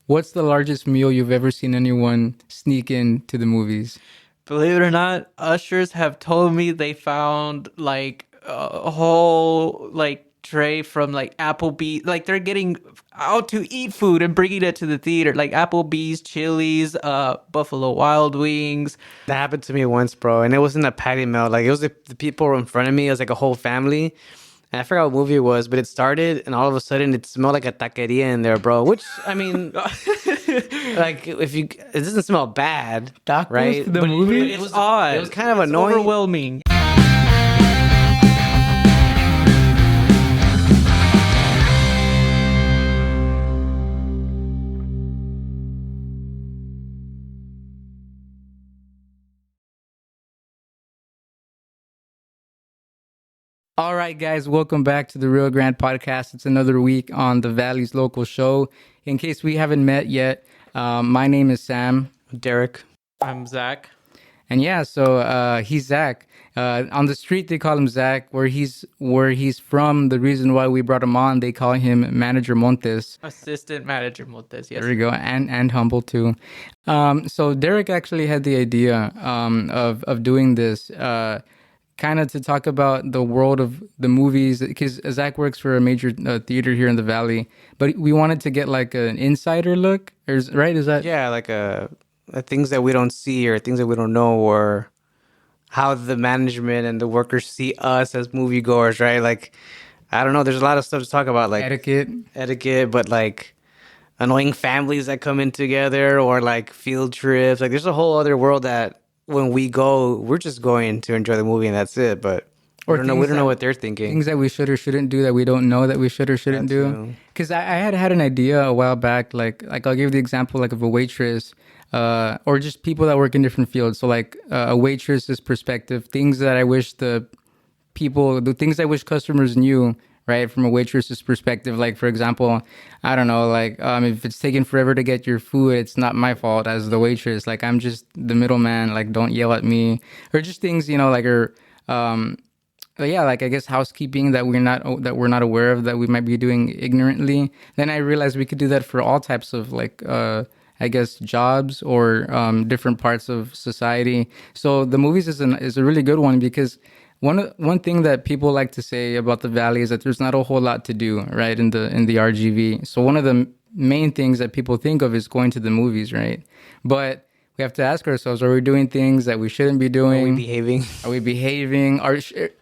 What's the largest meal you've ever seen anyone sneak in to the movies? Believe it or not, ushers have told me they found like a whole like tray from like Applebee's. Like they're getting out to eat food and bringing it to the theater, like Applebee's, Chili's, Buffalo Wild Wings. That happened to me once, bro, and it wasn't a patty melt. Like it was the people in front of me. It was like a whole family, and I forgot what movie it was, but it started, and all of a sudden it smelled like a taqueria in there, bro. Which I mean, like if you, it doesn't smell bad, Tacos right? to the But movie? it It's was odd. It was kind of It's annoying. overwhelming. All right, guys, welcome back to the Rio Grande Podcast. It's another week on the Valley's local show. In case we haven't met yet, my name is Sam. Derek. I'm Zach. And yeah, so he's Zach. On the street, they call him Zach. Where he's from, the reason why we brought him on, they call him Manager Montez. Assistant Manager Montez, yes. There we go, and humble too. So Derek actually had the idea of doing this, kind of to talk about the world of the movies, because Zach works for a major theater here in the Valley, but we wanted to get like an insider look, right? Is that Yeah, like things that we don't see or things that we don't know, or how the management and the workers see us as moviegoers, right? Like, I don't know. There's a lot of stuff to talk about, like etiquette? etiquette, but like annoying families that come in together, or like field trips. Like, there's a whole other world that when we go, we're just going to enjoy the movie and that's it. But Or we don't know. We things don't know that what they're thinking. things that we should or shouldn't do that we don't know that we should or shouldn't That do. too. Because I had an idea a while back, like I'll give the example like of a waitress, or just people that work in different fields. So like a waitress's perspective, things that I wish the things I wish customers knew, right, from a waitress's perspective. Like for example, I don't know, like if it's taking forever to get your food, it's not my fault as the waitress. Like I'm just the middleman. Like don't yell at me, or just things like but yeah, like I guess housekeeping that we're not aware of that we might be doing ignorantly. Then I realized we could do that for all types of like I guess jobs or different parts of society. So the movies is a really good one because one thing that people like to say about the Valley is that there's not a whole lot to do right in the RGV. So one of the main things that people think of is going to the movies, right? But we have to ask ourselves: are we doing things that we shouldn't be Are we doing? behaving? Are we behaving?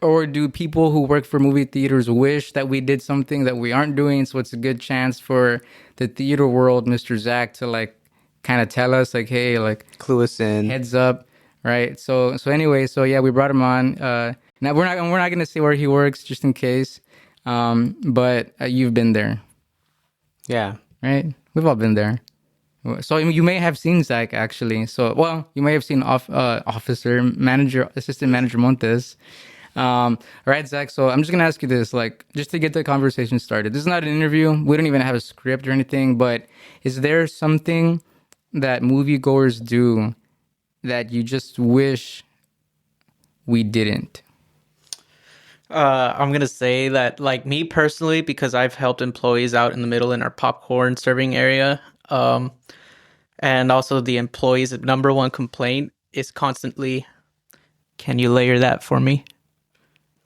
Or do people who work for movie theaters wish that we did something that we aren't doing? So it's a good chance for the theater world, Mr. Zach, to like kind of tell us like, hey, like Clue us in. heads up, right? So anyway, so yeah, we brought him on. Now we're not gonna say where he works just in case, but you've been there, Yeah. right? We've all been there. So you may have seen Zach actually. So well, you may have seen assistant manager Montez. All right, Zach. So I'm just gonna ask you this, like, just to get the conversation started. This is not an interview. We don't even have a script or anything. But is there something that moviegoers do that you just wish we didn't? I'm gonna say that, like me personally, because I've helped employees out in the middle in our popcorn serving area, and also the employees' number one complaint is constantly, "Can you layer that for me?"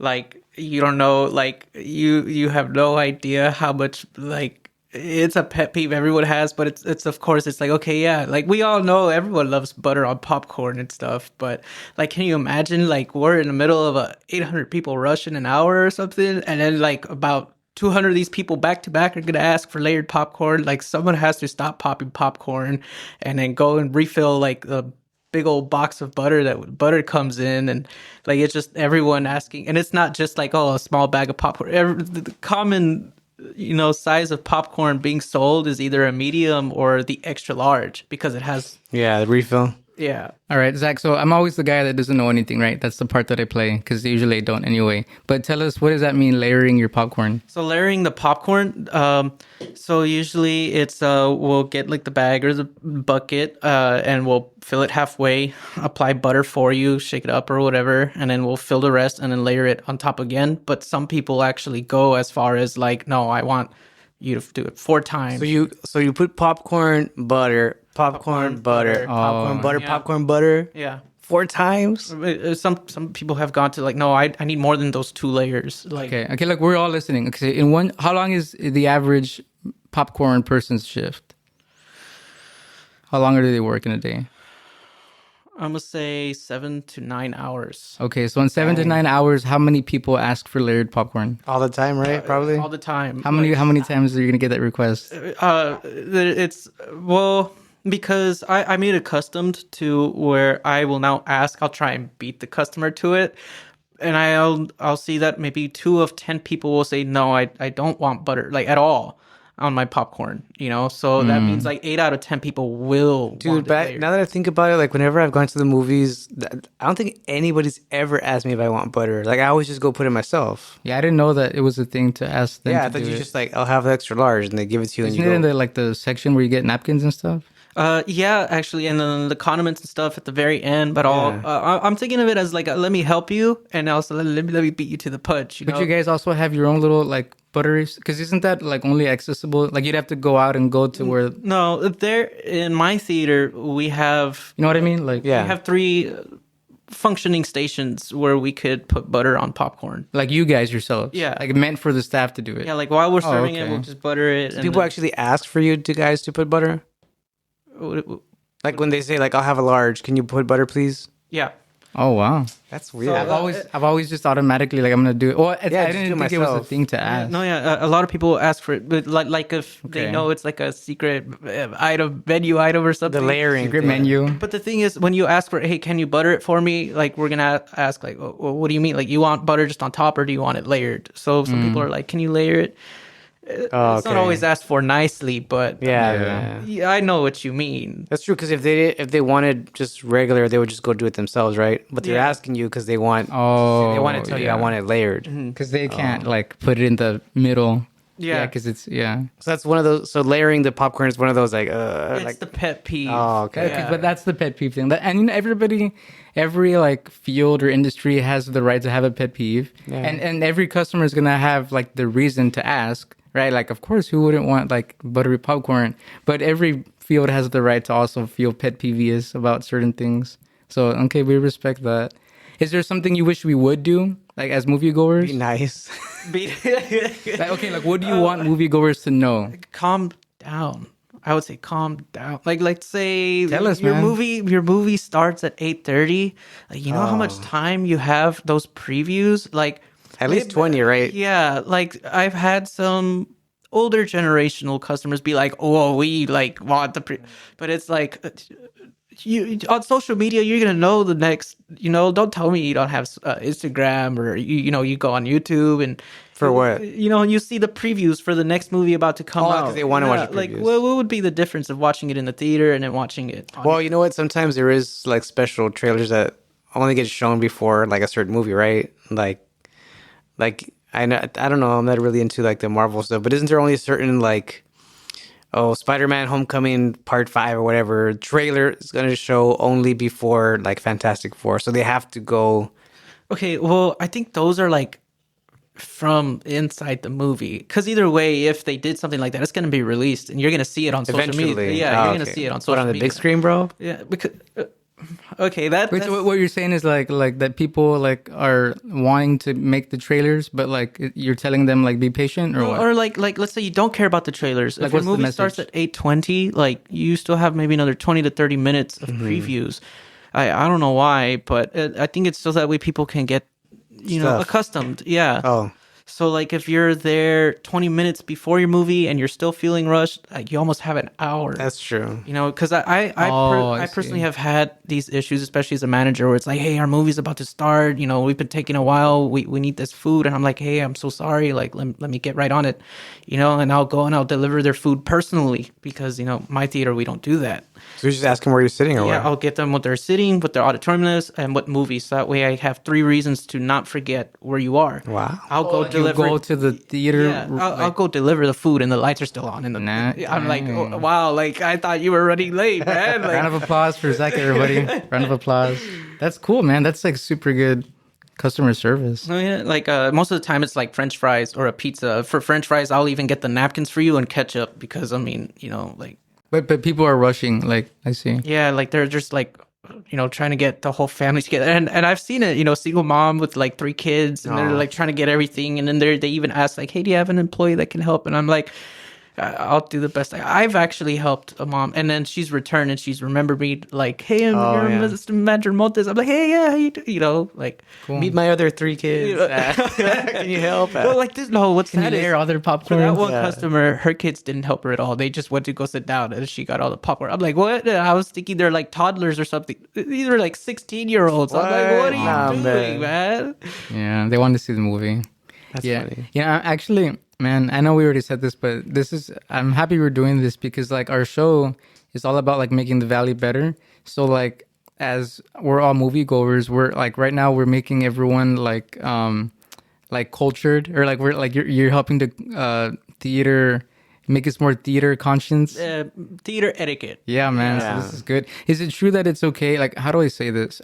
Like you don't know, like you have no idea how much like it's a pet peeve everyone has, but it's of course it's like okay, yeah, like we all know everyone loves butter on popcorn and stuff, but like can you imagine like we're in the middle of a 800 people rush in an hour or something, and then like about 200 of these people back to back are gonna ask for layered popcorn. Like someone has to stop popping popcorn and then go and refill like the big old box of butter that butter comes in, and like it's just everyone asking, and it's not just like oh a small bag of popcorn. The common size of popcorn being sold is either a medium or the extra large because it has Yeah, the refill. yeah. All right, Zach. So I'm always the guy that doesn't know anything, right? That's the part that I play because usually I don't anyway. But tell us, what does that mean, layering your popcorn? So layering the popcorn, so usually it's we'll get like the bag or the bucket, and we'll fill it halfway, apply butter for you, shake it up or whatever, and then we'll fill the rest and then layer it on top again. But some people actually go as far as like, no, I want You have to do it 4 times. So you put popcorn, butter, popcorn, butter, butter. popcorn, butter, Yeah. popcorn, butter. Yeah. 4 times. Some people have gone to like, no, I need more than those 2 layers. Like, Okay, look, we're all listening. Okay, how long is the average popcorn person's shift? How long do they work in a day? I'm gonna say 7 to 9 hours. Okay, so in 7 to 9 hours, how many people ask for layered popcorn? All the time, right? Probably. All the time. How many times are you gonna get that request? It's because I made it accustomed to where I will now ask. I'll try and beat the customer to it, and I'll see that maybe 2 of 10 people will say no, I don't want butter like at all on my popcorn. So that means like 8 out of 10 people will. Dude, want it but layered. now that I think about it, like whenever I've gone to the movies, I don't think anybody's ever asked me if I want butter. Like I always just go put it myself. Yeah, I didn't know that it was a thing to ask them. Yeah, to I thought do you it. just like, I'll have the extra large, and they give it to you, Isn't and it you in go. the section where you get napkins and stuff? Yeah, actually, and then the condiments and stuff at the very end. But I'm thinking of it as like, let me help you, and also let me beat you to the punch. But you guys also have your own little like buttery, because isn't that like only accessible? Like you'd have to go out and go to where, you No, there in my theater we have know what I mean? Like we have 3 functioning stations where we could put butter on popcorn. like you guys yourselves. Yeah. Like meant for the staff to do it. Yeah, like while we're serving it, okay. we'll just butter it. And People then- actually ask for you guys to put butter. Like when they say like, I'll have a large, can you put butter, please? Yeah. Oh wow. That's weird. I've always just automatically like I'm gonna do it. Well, I just didn't do think it was a myself. thing to ask. No, yeah, a lot of people ask for it, but like if they Okay. know it's like a secret menu item or something. The layering Secret thing. menu. But the thing is, when you ask for, hey, can you butter it for me? Like, we're gonna ask, like, well, what do you mean? Like, you want butter just on top, or do you want it layered? So some people are like, can you layer it? Oh, It's not always asked for nicely, but Yeah. yeah, I know what you mean. That's true, because if they wanted just regular, they would just go do it themselves, right? But they're Yeah. asking you because they want Oh, they want to tell you I want it layered. because they can't like put it in the middle. Yeah. because it's So that's one of those. So layering the popcorn is one of those like It's like the pet peeve. Oh, okay. Yeah. But that's the pet peeve thing. And every like field or industry has the right to have a pet peeve, Yeah. and every customer is gonna have like the reason to ask, right? Like, of course, who wouldn't want like buttery popcorn? But every field has the right to also feel pet peeves about certain things. So okay, we respect that. Is there something you wish we would do, like as moviegoers? be nice. Like, okay, like what do you want moviegoers to know? Calm down. I would say calm down. Like, let's say Tell us, your man. movie starts at 8:30. Like, you know how much time you have those previews? Like, At least 20, right? yeah, like I've had some older generational customers be like, "Oh, we like want but it's like you on social media, you're gonna know the next. Don't tell me you don't have Instagram, or you go on YouTube and For what? you see the previews for the next movie about to come Oh, out 'cause they wanna watch the Like, previews. what would be the difference of watching it in the theater and then watching it? On Well, you know what? Sometimes there is like special trailers that only get shown before like a certain movie, right? Like I don't know. I'm not really into like the Marvel stuff, but isn't there only a certain like, Spider-Man: Homecoming Part 5 or whatever trailer is going to show only before like Fantastic Four, so they have to go. Okay, well, I think those are like from inside the movie. Because either way, if they did something like that, it's going to be released and you're going to see it on social media. Eventually. Yeah, Oh, you're going to okay. see it on But social on the media. big screen, bro. Yeah, because okay, that's Wait, so what you're saying is like that people like are wanting to make the trailers, but like you're telling them like be patient or what? or like let's say you don't care about the trailers. Like, If your what's the movie starts message? at 8:20, like you still have maybe another 20 to 30 minutes of previews. I don't know why, but I think it's so that way people can get Stuff. accustomed. Yeah. Oh, So like if you're there 20 minutes before your movie and you're still feeling rushed, like you almost have an hour. that's true. Because I I personally see. have had these issues, especially as a manager, where it's like, hey, our movie's about to start. We've been taking a while. We need this food, and I'm like, hey, I'm so sorry. Like, let me get right on it. And I'll go and I'll deliver their food personally because my theater we don't do that. So you're just asking where you're sitting, or Yeah, what? I'll get them what they're sitting, what their auditorium is, and what movie. So that way, I have 3 reasons to not forget where you are. Wow. I'll go You deliver. go to the theater. Yeah, I'll go deliver the food and the lights are still on. And Nah, I'm like, dang. oh, wow, like I thought you were running late, man. Like, Round of applause for Zach, everybody. Round of applause. That's cool, man. That's like super good customer service. Oh yeah, like most of the time it's like French fries or a pizza. For French fries, I'll even get the napkins for you and ketchup because I mean, like But people are rushing. Like I see. yeah, like they're just like trying to get the whole family together. And I've seen it, single mom with like 3 kids, and they're like trying to get everything, and then they even ask like, "Hey, do you have an employee that can help?" And I'm like, I'll do the best. I've actually helped a mom, and then she's returned and she's remembered me like, "Hey, I'm your Mr. Manager Montez." I'm like, "Hey, yeah, how you do?" Like, Cool. Meet my other 3 kids. Can you help? well, like this. No, what's Can that you is layer other for popcorn? that one customer, her kids didn't help her at all. They just went to go sit down, and she got all the popcorn. I'm like, what? I was thinking they're like toddlers or something. These are like 16-year-olds. I'm like, what are you doing, man? Yeah, they wanted to see the movie. That's yeah. funny. Yeah, actually, man, I know we already said this, but I'm happy we're doing this because like our show is all about like making the valley better. So like as we're all moviegoers, we're like right now we're making everyone like cultured, or like we're like you're helping to theater make us more theater conscious. Theater etiquette. Yeah, man. Yeah. So this is good. Is it true that it's okay? Like, how do I say this?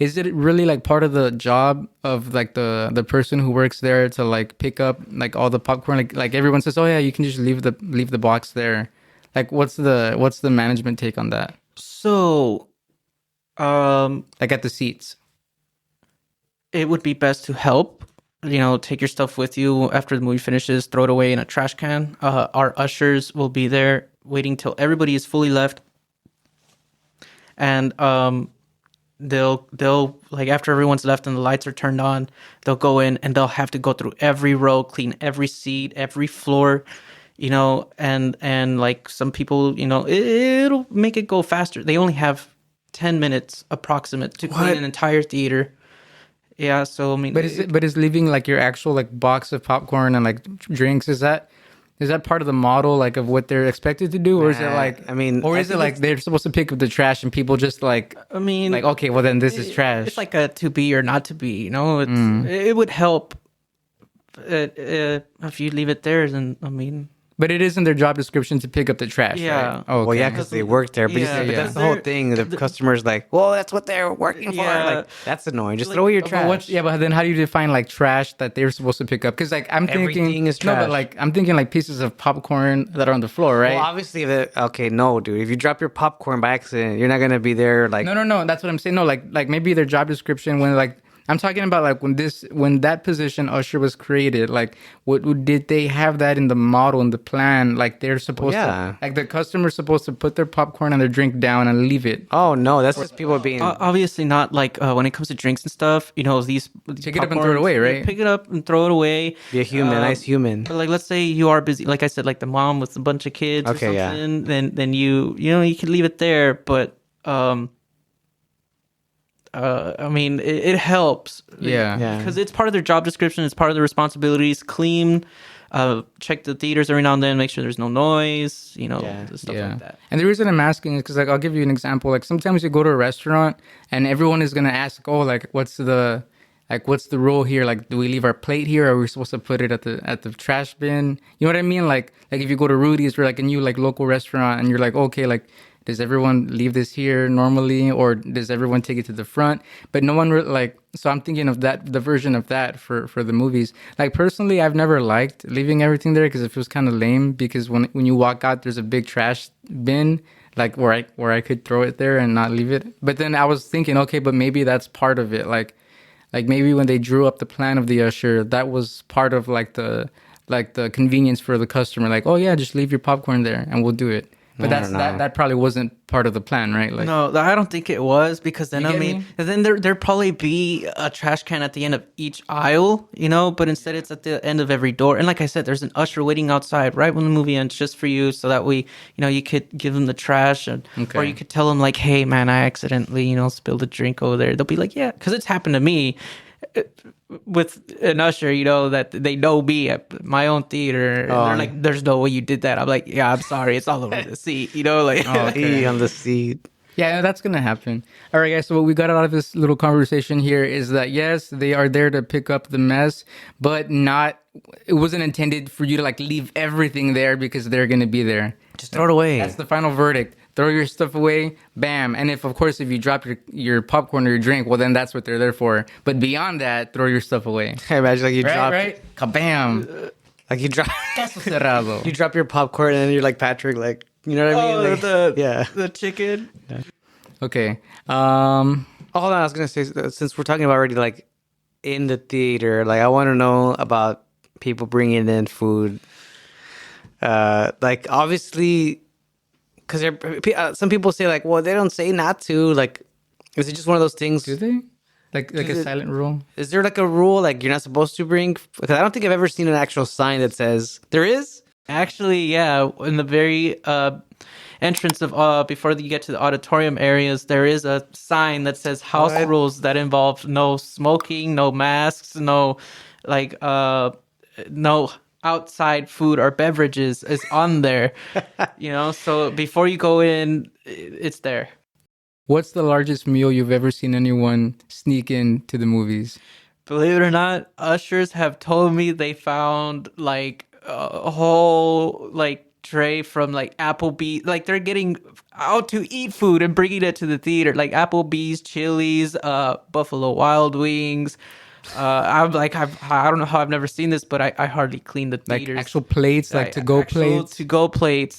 Is it really like part of the job of like the person who works there to like pick up like all the popcorn? Like everyone says, oh yeah, you can just leave the box there. Like, what's the management take on that? So, Like at the seats. it would be best to help. Take your stuff with you after the movie finishes. Throw it away in a trash can. Our ushers will be there waiting till everybody is fully left, and they'll like after everyone's left and the lights are turned on, they'll go in and they'll have to go through every row, clean every seat, every floor, and like some people, it'll make it go faster. They only have 10 minutes approximate to clean an entire theater. Yeah, so I mean, But is leaving like your actual like box of popcorn and like drinks, is that part of the model like of what they're expected to do, or is it like, I mean, or I is it think like they're supposed to pick up the trash and people just like, I mean, like, okay, well then this is trash. It's like a to be or not to be. It would help if you leave it there. Then I mean, But it isn't their job description to pick up the trash, Yeah. right? Oh, okay. Well, yeah, because they work there. But, Yeah, but yeah. that's the whole thing. The customer's like, well, that's what they're working for. Yeah. Like, that's annoying. Just throw away your trash. But then how do you define like trash that they're supposed to pick up? Because like I'm thinking, Everything is no, trash. but like I'm thinking like pieces of popcorn that are on the floor, right? Well, obviously, okay, no, dude. If you drop your popcorn by accident, you're not going to be there like... No. That's what I'm saying. No, like maybe their job description when like I'm talking about like when that position usher was created, like what did they have that in the model, in the plan? Like they're supposed to, like the customer's supposed to put their popcorn and their drink down and leave it. Oh, no, that's just people being... obviously not like when it comes to drinks and stuff. These Pick it up and throw it away, right? Pick it up and throw it away. Be a human, nice human. But like, let's say you are busy, like I said, like the mom with a bunch of kids. Okay, or yeah. something, then you can leave it there, but I mean, it helps. Yeah. Because it's part of their job description. It's part of their responsibilities. Clean, check the theaters every now and then, make sure there's no noise, stuff like that. And the reason I'm asking is because like I'll give you an example. Like sometimes you go to a restaurant and everyone is gonna ask, oh, like what's the rule here? Like, do we leave our plate here? Or are we supposed to put it at the trash bin? You know what I mean? Like if you go to Rudy's or like a new like local restaurant and you're like, okay, like does everyone leave this here normally, or does everyone take it to the front? But no one so I'm thinking of that, the version of that for the movies. Like personally, I've never liked leaving everything there because it feels kind of lame, because when you walk out, there's a big trash bin like where I could throw it there and not leave it. But then I was thinking, okay, but maybe that's part of it. Like maybe when they drew up the plan of the usher, that was part of like the convenience for the customer. Like, oh yeah, just leave your popcorn there and we'll do it. But that probably wasn't part of the plan, right? Like, no, I don't think it was, because then You get me? then there'd probably be a trash can at the end of each aisle, but instead it's at the end of every door. And like I said, there's an usher waiting outside right when the movie ends, just for you, so that way, you could give them the trash, or you could tell them like, hey man, I accidentally, spilled a drink over there. They'll be like, yeah, because it's happened to me with an usher, that they know me at my own theater, and they're like, there's no way you did that. I'm like, yeah, I'm sorry, it's all over the seat, like on the seat. yeah, that's gonna happen. All right, guys. So what we got out of this little conversation here is that yes, they are there to pick up the mess, but it wasn't intended for you to like leave everything there because they're gonna be there. Just throw it away. That's the final verdict. throw your stuff away, bam. And if, of course, if you drop your popcorn or your drink, well, then that's what they're there for. But beyond that, throw your stuff away. I imagine like you drop, Right? Kabam. like you drop, Caso cerrado. you drop your popcorn and then you're like Patrick, like you know what I mean? Like, the chicken. Okay. Oh, hold on, I was gonna say since we're talking about already like in the theater, like I want to know about people bringing in food. Like obviously, because some people say like, well, they don't say not to. Like, is it just one of those things? Do they? Like a silent rule? Is there like a rule like you're not supposed to bring? Because I don't think I've ever seen an actual sign that says there is. Actually, yeah, in the very entrance of before you get to the auditorium areas, there is a sign that says house rules that involve no smoking, no masks, no like no outside food or beverages is on there. You know, so before you go in, it's there. What's the largest meal you've ever seen anyone sneak into the movies? Believe it or not, ushers have told me they found like a whole like tray from like Applebee's. Like they're getting out to eat food and bringing it to the theater, like Applebee's, Chili's, Buffalo Wild Wings. I'm like, I don't know how I've never seen this, but I hardly clean the Like theaters. actual plates, like to-go plates? To-go plates.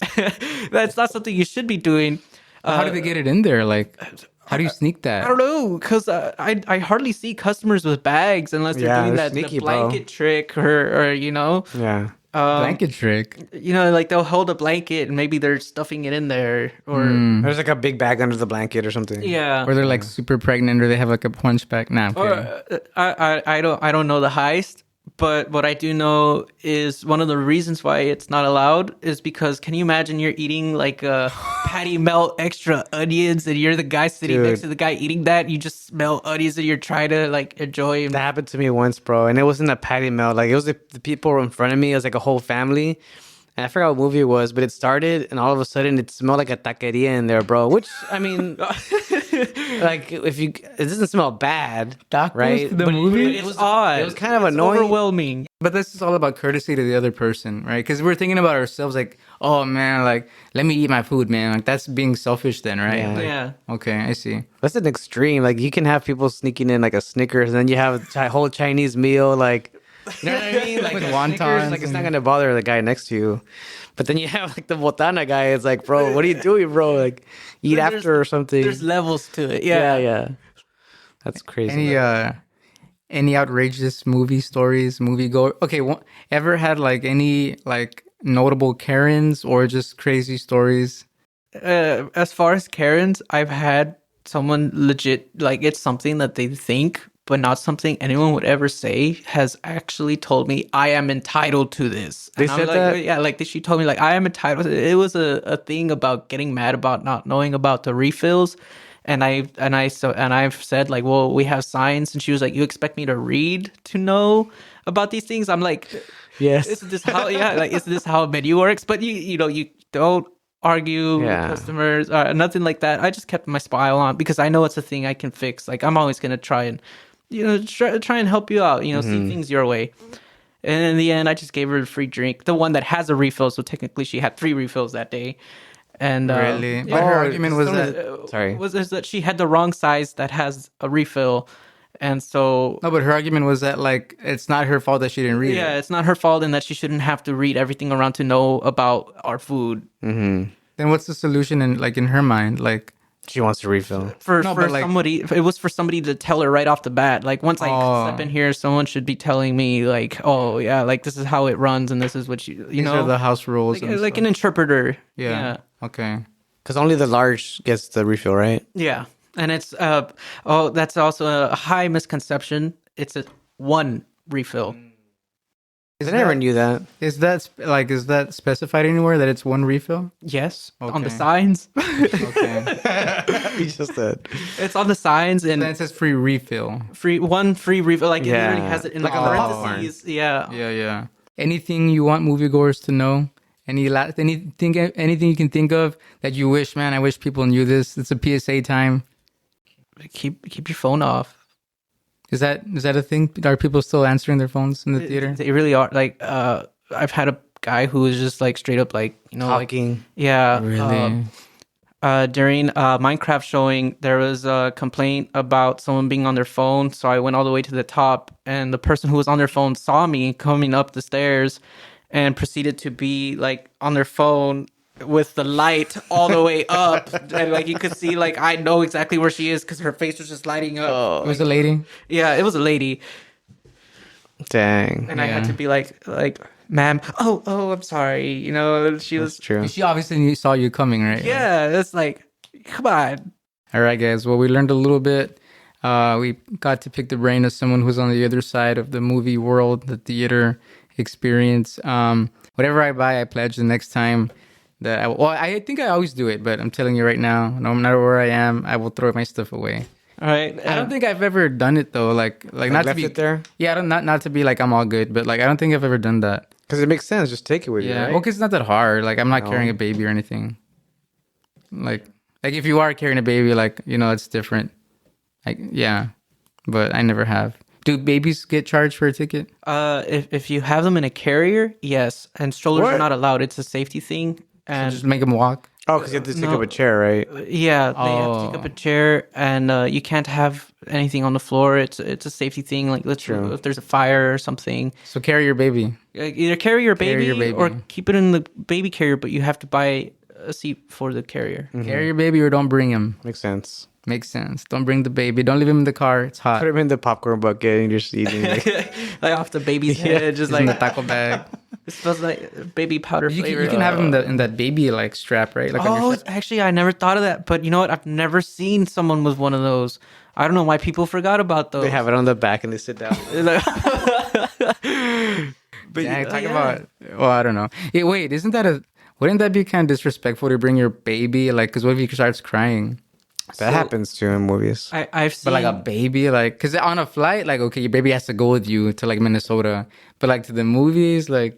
That's not something you should be doing. How do they get it in there? Like, how do you sneak that? I don't know, because I hardly see customers with bags unless they're doing they're that sneaky, the blanket trick or you know. Yeah. Blanket trick. You know, like they'll hold a blanket and maybe they're stuffing it in there, or There's like a big bag under the blanket or something. yeah, Or they're like super pregnant, or they have like a punchback. Nah, I'm or kidding. I don't know the heist, but what I do know is one of the reasons why it's not allowed is because can you imagine you're eating like a patty melt extra onions and you're the guy sitting next to the guy eating that, you just smell onions and you're trying to like enjoy them. That happened to me once, bro, and it wasn't a patty melt. Like it was the people in front of me. It was like a whole family. And I forgot what movie it was, but it started, and all of a sudden it smelled like a taqueria in there, bro. Which I mean, like it doesn't smell bad, Tacos right? to the movie? It's odd. It was kind of It's annoying. overwhelming. But this is all about courtesy to the other person, right? Because we're thinking about ourselves like, oh man, like, let me eat my food, man. Like, that's being selfish then, right? Yeah. Like, Yeah. Okay, I see. That's an extreme. Like you can have people sneaking in like a Snickers, and then you have a whole Chinese meal, like you know what I mean, like With a wontons Snickers, like it's and- not gonna bother the guy next to you. But then you have like the botana guy. It's like, bro, what are you doing, bro? Like eat There's- after or something. There's levels to it. yeah. That's crazy. Any outrageous movie stories, movie go? Okay, ever had like any like notable Karens or just crazy stories? As far as Karens, I've had someone legit like it's something that they think, but not something anyone would ever say. Has actually told me I am entitled to this. They And I'm said like, that? yeah, like she told me like I am entitled. It was a thing about getting mad about not knowing about the refills. And I've said like, well, we have signs, and she was like, you expect me to read to know about these things? I'm like, Yes. isn't this how? Yeah, like isn't this how a menu works? But you know you don't argue Yeah. with customers, nothing like that. I just kept my smile on because I know it's a thing I can fix. Like I'm always gonna try and try and help you out. You know, see things your way. And in the end, I just gave her a free drink, the one that has a refill. So technically, she had 3 refills that day. And Really? yeah, But her Oh, argument was someone- that Sorry. is that she had the wrong size that has a refill, and so no, but her argument was that like it's not her fault that she didn't read yeah, it. it's not her fault, and that she shouldn't have to read everything around to know about our food. Then what's the solution in her mind? Like, She wants to refill. For but, like- somebody, it was for somebody to tell her right off the bat. Like once I step in here, someone should be telling me like, oh yeah, like this is how it runs, and this is what you these know, are the house rules. like, and like stuff. an interpreter. Yeah. Okay. Because only the large gets the refill, right? Yeah. And it's that's also a high misconception. It's a 1 refill. I never knew that. Is that specified anywhere that it's 1 refill? Yes, on the Okay. signs. Okay. You just said. It's on the signs, and Then it says free refill. one free refill. Like it Yeah. literally has it in Like like on the popcorn. parentheses. Yeah. Yeah. Anything you want moviegoers to know? Anything you can think of that you wish, man, I wish people knew this. It's a PSA time. Keep your phone off. Is that a thing? Are people still answering their phones in the theater? They really are. Like I've had a guy who was just like straight up like, you know, like Talking. yeah. Really? During Minecraft showing, there was a complaint about someone being on their phone. So I went all the way to the top, and the person who was on their phone saw me coming up the stairs and proceeded to be like on their phone with the light all the way up. And like you could see, like I know exactly where she is because her face was just lighting up. It was a lady. Yeah, it was a lady. Dang. And I had to be like, ma'am, I'm sorry. You know, she That's was true. She obviously saw you coming, right? Yeah, it's like, come on. All right, guys. Well, we learned a little bit. We got to pick the brain of someone who's on the other side of the movie world, the theater experience. Whatever I buy, I pledge the next time that I think I always do it, but I'm telling you right now, no matter where I am, I will throw my stuff away. All right. I don't think I've ever done it though. Like not to left be it there? Yeah, not to be like I'm all good, but like I don't think I've ever done that. Because it makes sense. Just take it with you, Yeah, right? well, 'cause it's not that hard. Like I'm not No. carrying a baby or anything. Like if you are carrying a baby, like it's different. Like but I never have. Do babies get charged for a ticket? If you have them in a carrier, yes, and strollers are What? not allowed. It's a safety thing, and Just make them walk. Oh, because you have to take No. up a chair, right? yeah, they have to take up a chair, and you can't have anything on the floor. It's a safety thing. Like literally, if there's a fire or something, So carry your baby. either carry your Carry baby, your baby. or keep it in the baby carrier, but you have to buy a seat for the carrier. Carry your baby or don't bring him. Makes sense. Makes sense. Don't bring the baby. Don't leave him in the car. It's hot. Put him in the popcorn bucket and just eating. Like, Like off the baby's head, just It's in the like taco bag. it smells like baby powder You flavor. can have him in that baby like strap, right? Like on your Actually, I never thought of that. But you know what? I've never seen someone with one of those. I don't know why people forgot about those. they have it on the back and they sit down. But Yeah, talk yeah. about. Well, I don't know. Wait, wouldn't that be kind of disrespectful to bring your baby? Like, because what if he starts crying? That happens too in movies. I've seen. But like a baby, like, because on a flight, like, okay, your baby has to go with you to like Minnesota. But like to the movies, like,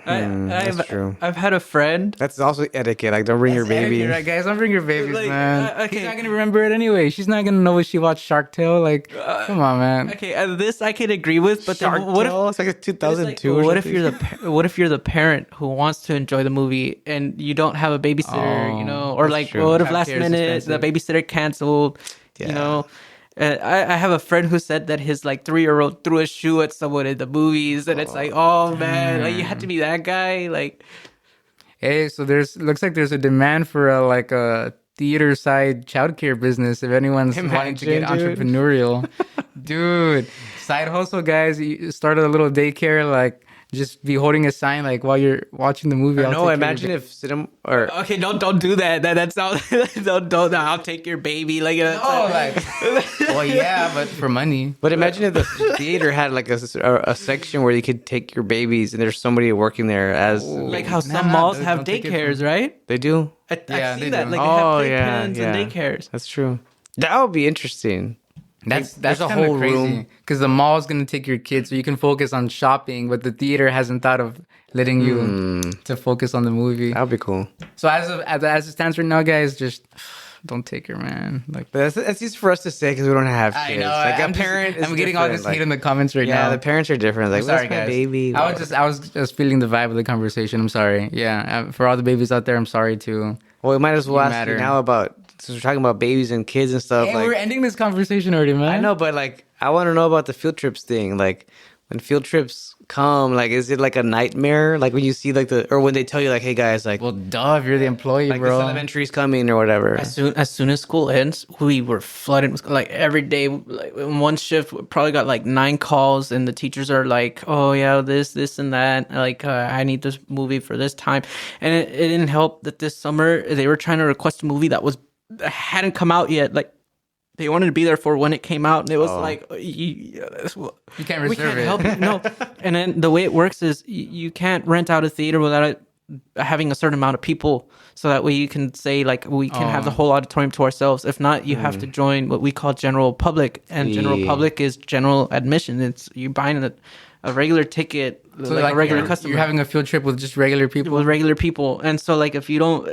That's true. I've had a friend. That's also etiquette. Like, don't bring your baby. right, guys, don't bring your babies, Like, man. okay. She's not gonna remember it anyway. She's not gonna know what she watched Shark Tale. Like, come on, man. Okay, this I could agree with, but Shark then what if? Tale? It's like a It's 2002 like, or what if something. what if you're the parent who wants to enjoy the movie and you don't have a babysitter, you know, or like true. what if last Childcare is minute the expensive. babysitter canceled, you Yeah. know? I have a friend who said that his like 3-year-old threw a shoe at someone in the movies, and it's like, oh man, like you had to be that guy, like. Hey, so looks like there's a demand for a theater side childcare business. If anyone's wanting to get Imagine, dude. entrepreneurial, dude, side hustle, guys. You started a little daycare, like just be holding a sign like while you're watching the movie. No, imagine if cinema or Okay, don't do that. That sounds don't. I'll take your baby. Like, well, yeah, but for money. But imagine if the theater had like a section where you could take your babies and there's somebody working there as like how some Nah, malls don't have take it from- daycares, right? they do. Yeah, I've they seen that. do. Like they have Oh, playpens yeah, and daycares. That's true. That would be interesting. That's there's a kinda whole crazy room. because the mall's gonna take your kids, so you can focus on shopping, but the theater hasn't thought of letting you to focus on the movie. That would be cool. So as it stands right now, guys, just don't take your man. Like But that's easy for us to say because we don't have kids. I know, Like a I'm parent is I'm getting all this different. hate in the comments right Yeah, now. the parents are different. Like, I'm sorry, where's my guys. baby? I was just feeling the vibe of the conversation. I'm sorry. Yeah, for all the babies out there, I'm sorry too. Well, we might as well You ask matter. you now about, since we're talking about babies and kids and stuff. Hey, like, we're ending this conversation already, man. I know, but like, I want to know about the field trips thing. Like, when field trips come, like, is it like a nightmare? Like when you see like or when they tell you like, hey guys, like, Well, duh, if you're the employee, like bro. this elementary's coming or whatever. As soon as school ends, we were flooded with like every day. Like in one shift, we probably got like 9 calls, and the teachers are like, "Oh yeah, this and that. Like I need this movie for this time." And it didn't help that this summer they were trying to request a movie that hadn't come out yet. Like they wanted to be there for when it came out, and it was like, You can't we reserve can't it. help it. No. And then the way it works is you can't rent out a theater without having a certain amount of people. So that way you can say like we can have the whole auditorium to ourselves. If not, you have to join what we call general public, and general Yeah. public is general admission. It's you're buying a regular ticket, So like a regular you're, customer. You're having a field trip with just regular people. with regular people. And so like if you don't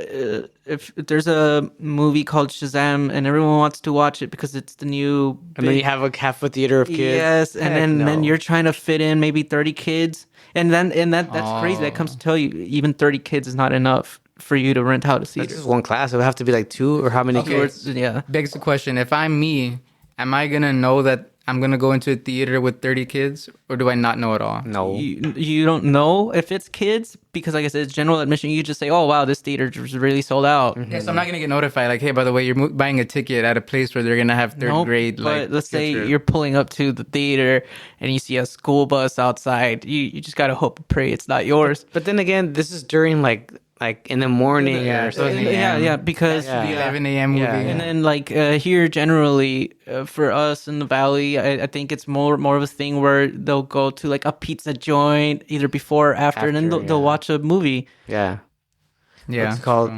if there's a movie called Shazam and everyone wants to watch it because it's the new And then you have a half a theater of kids. yes, and Heck then no. you're trying to fit in maybe 30 kids, and that's crazy. That comes to tell you even 30 kids is not enough for you to rent out a That's theater. just one class. It would have to be like two, or how many Okay. kids? Yeah. Begs the question: if I'm me, am I gonna know that I'm gonna go into a theater with 30 kids, or do I not know at all? No. You don't know if it's kids because, like I said, it's general admission. You just say, "Oh wow, this theater is really sold out." Yeah, so I'm not gonna get notified. Like, hey, by the way, you're buying a ticket at a place where they're gonna have third Nope, grade. Like, but let's field say trip. you're pulling up to the theater and you see a school bus outside. You just gotta hope and pray it's not yours. But then again, this is during like in the morning Yeah, or something. Yeah, because Yeah. the 11 a.m. movie. Yeah, and then like here generally for us in the valley, I think it's more of a thing where they'll go to like a pizza joint either before or after and then After, they'll yeah. watch a movie. Yeah. Yeah, It's called.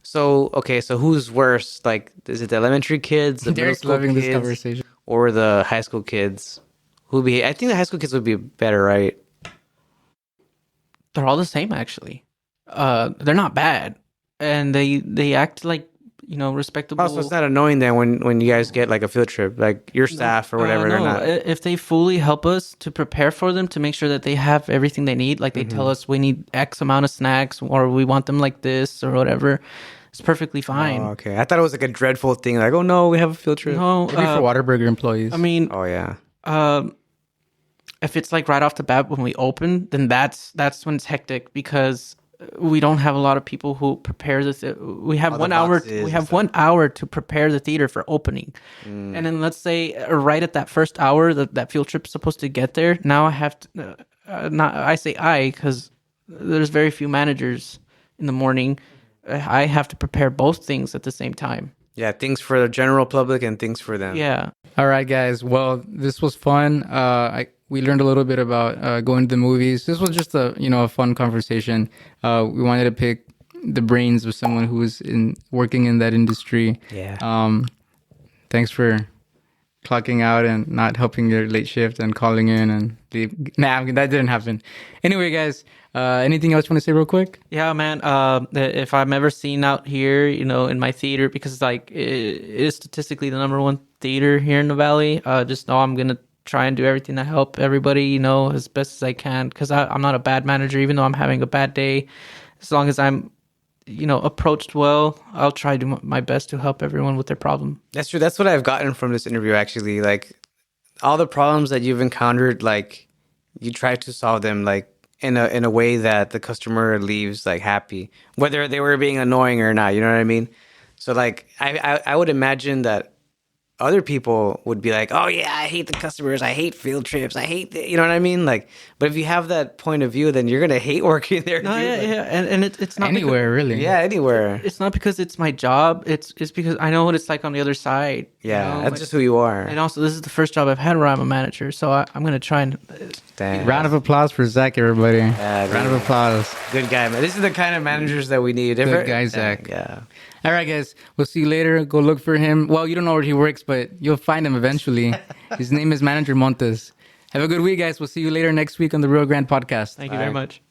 So okay, so who's worse? Like, is it the elementary kids, the middle Derek's school loving kids, this conversation. or the high school kids? Who be? I think the high school kids would be better, right? They're all the same actually. They're not bad, and they act like respectable. Also, it's not annoying then when you guys get like a field trip, like your staff or whatever. They're No, not. if they fully help us to prepare for them to make sure that they have everything they need, like they tell us we need X amount of snacks or we want them like this or whatever, it's perfectly fine. Oh, okay, I thought it was like a dreadful thing. Like, oh no, we have a field trip. No, Maybe for Whataburger employees. I mean, Oh yeah. if it's like right off the bat when we open, then that's when it's hectic because we don't have a lot of people who prepare this. We have the 1 hour. boxes We and have 1 hour to prepare the theater for opening, and then let's say right at that first hour that field trip's supposed to get there. Now I have to. Not I say I because there's very few managers in the morning. I have to prepare both things at the same time. Yeah, things for the general public and things for them. Yeah. All right, guys. Well, this was fun. We learned a little bit about going to the movies. This was just a fun conversation. We wanted to pick the brains of someone who was working in that industry. Yeah. Thanks for clocking out and not helping your late shift and calling in and leave. Nah, that didn't happen. Anyway, guys, anything else you want to say real quick? Yeah, man. If I'm ever seen out here, in my theater, because like it is statistically the number one theater here in the valley, just know I'm gonna try and do everything to help everybody, as best as I can. Because I'm not a bad manager, even though I'm having a bad day. As long as I'm, approached well, I'll try to do my best to help everyone with their problem. That's true. That's what I've gotten from this interview, actually. Like, all the problems that you've encountered, like, you try to solve them, like, in a way that the customer leaves, like, happy. Whether they were being annoying or not, you know what I mean? So, like, I would imagine that other people would be like, oh, yeah, I hate the customers. I hate field trips. I hate you know what I mean? Like, but if you have that point of view, then you're going to hate working there. No, dude. yeah, Like, yeah, and it's not Anywhere, really. Yeah, anywhere. It's not because it's my job. It's because I know what it's like on the other side. Yeah, that's just who you are. And also, this is the first job I've had where I'm a manager, so I'm gonna try and. Damn. Round of applause for Zach, everybody. Yeah, Round of applause. Good guy, man. This is the kind of managers that we need. Good guy, Zach. Yeah. All right, guys. We'll see you later. Go look for him. Well, you don't know where he works, but you'll find him eventually. His name is Manager Montez. Have a good week, guys. We'll see you later next week on the Rio Grande Podcast. Thank you very much.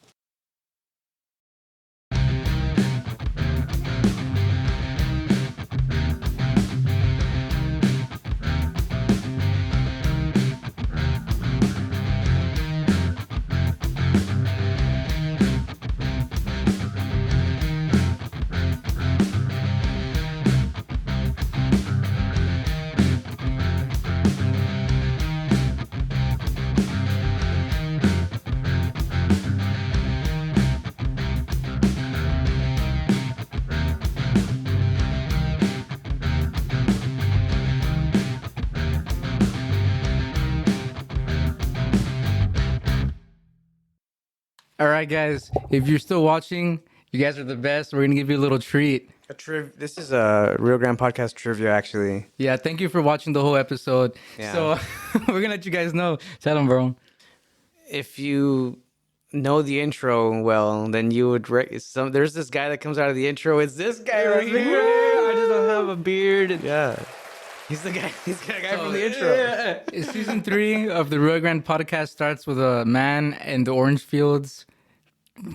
All right, guys. If you're still watching, you guys are the best. We're going to give you a little treat. This is a Rio Grande Podcast trivia, actually. Yeah, thank you for watching the whole episode. Yeah. So we're going to let you guys know. Tell them, bro. If you know the intro well, then you would. There's this guy that comes out of the intro. It's this guy right here. I just don't have a beard. Yeah. He's the guy. He's the guy from the intro. Season 3 of the Rio Grande Podcast starts with a man in the orange fields.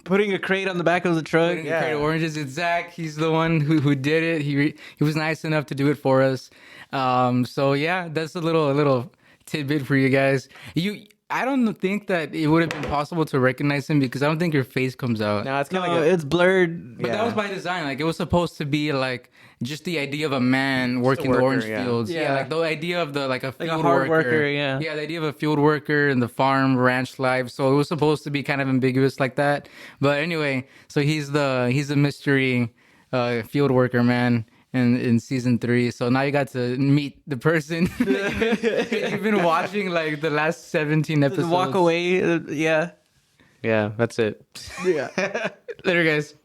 Putting a crate on the back of the truck. Putting a crate of oranges. It's Zach. He's the one who did it. He was nice enough to do it for us. So yeah, that's a little tidbit for you guys. I don't think that it would have been possible to recognize him because I don't think your face comes out. No, it's kind of No, like it's blurred. But that was by design. Like it was supposed to be like just the idea of a man working the worker, orange yeah. fields. Yeah. Like the idea of the like a field hard worker. worker, yeah. Yeah, the idea of a field worker in the farm ranch life. So it was supposed to be kind of ambiguous like that. But anyway, so he's the mystery field worker man in season 3. So now you got to meet the person. You've been watching like the last 17 episodes. Walk away. Yeah. yeah, that's it. Yeah. Later, guys.